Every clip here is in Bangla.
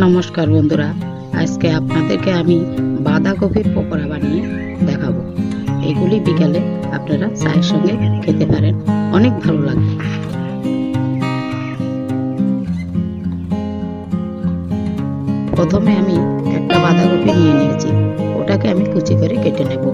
নমস্কার বন্ধুরা, আজকে আপনাদেরকে আমি বাঁধাকপির পকোড়া বানিয়ে দেখাবো। এগুলি বিকালে আপনারা চায়ের সঙ্গে খেতে পারেন, অনেক ভালো লাগবে। প্রথমে আমি একটা বাঁধাকপি নিয়ে নিয়েছি, ওটাকে আমি কুচি করে কেটে নেব।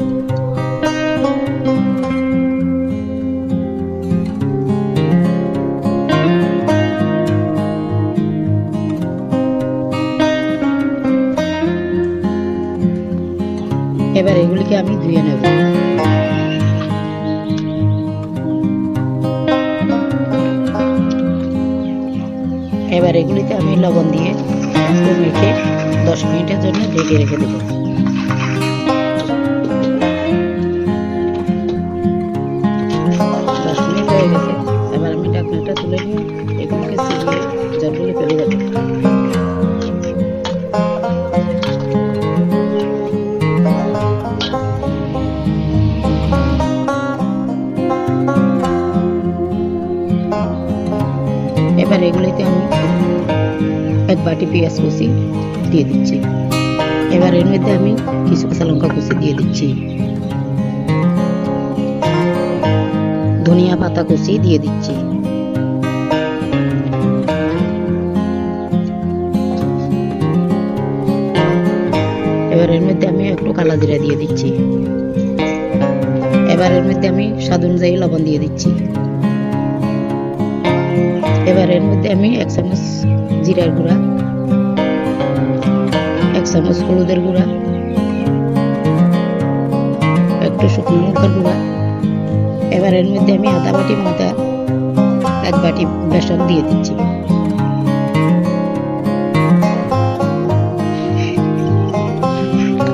এবার এগুলিকে আমি ধুয়ে নেব। এবার এগুলিতে আমি লবণ দিয়ে মেখে 10 মিনিটের জন্য ঢেকে রেখে দেব। হয়ে গেছে, এবার আমি ঢাকনাটা তুলে নিয়ে এগুলিকে ছিটিয়ে জলগুলো ফেলে দেব। এবার এগুলিতে আমি 1 বাটি পেঁয়াজ কুচি দিয়ে দিচ্ছি। এবার এর মধ্যে আমি কিছু কাঁচা লঙ্কা কুচি দিয়ে দিচ্ছি, ধনিয়া পাতা কুচি দিয়ে দিচ্ছি, এবার এর মধ্যে আমি একটু কালো জিরা দিয়ে দিচ্ছি। এবার এর মধ্যে আমি স্বাদ অনুযায়ী লবণ দিয়ে দিচ্ছি। এবার এর মধ্যে আমি 1 চামচ জিরার গুঁড়া, 1 চামচ হলুদের গুঁড়া, একটু শুকনো লঙ্কার গুঁড়া, এবার এর মধ্যে আমি আধা বাটি ময়দা, 1 বাটি বেসন দিয়ে দিচ্ছি।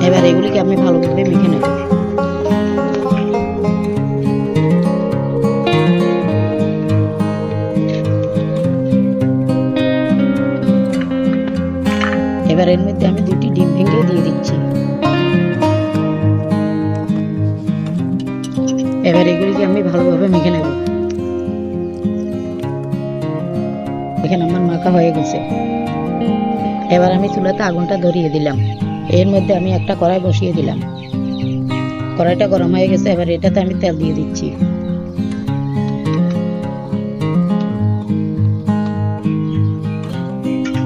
এবার এগুলিকে আমি ভালোভাবে মেখে নেব। এবার এর মধ্যে আমি 2টি ডিম ভেঙে দিয়ে দিচ্ছি। এবার এগুলিকে আমি ভালোভাবে মেখে নেব। এখানে আমার মাখা হয়ে গেছে। এবার আমি চুলাতে আগুনটা ধরিয়ে দিলাম। এর মধ্যে আমি একটা কড়াই বসিয়ে দিলাম। কড়াইটা গরম হয়ে গেছে, এবার এটাতে আমি তেল দিয়ে দিচ্ছি।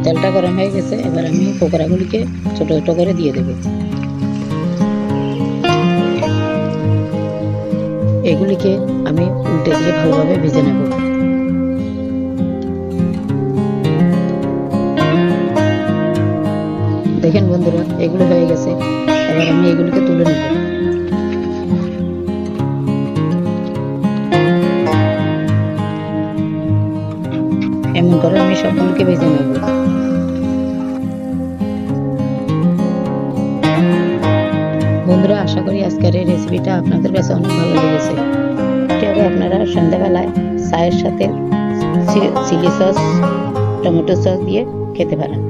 তেলটা গরম হয়ে গেছে, এবার আমি পকোড়াগুলিকে ছোট ছোট করে দিয়ে দেব। এগুলিকে আমি উল্টে দিয়ে ভালোভাবে ভেজে নেব। দেখেন বন্ধুরা, এগুলো হয়ে গেছে। এবার আমি এগুলিকে তুলে নেব। এমন করে আমি সবগুলোকে ভেজে নেব। বন্ধুরা, আশা করি আজকের এই রেসিপিটা আপনাদের কাছে অনেক ভালো লেগেছে। এটাকে আপনারা সন্ধ্যাবেলায় চায়ের সাথে চিলি সস, টমেটো সস দিয়ে খেতে পারেন।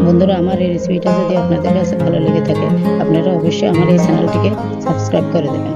বন্ধুরা, আমার এই রেসিপিটা যদি আপনাদের কাছে ভালো লেগে থাকে, আপনারা অবশ্যই আমার এই চ্যানেলটিকে সাবস্ক্রাইব করে দেবেন।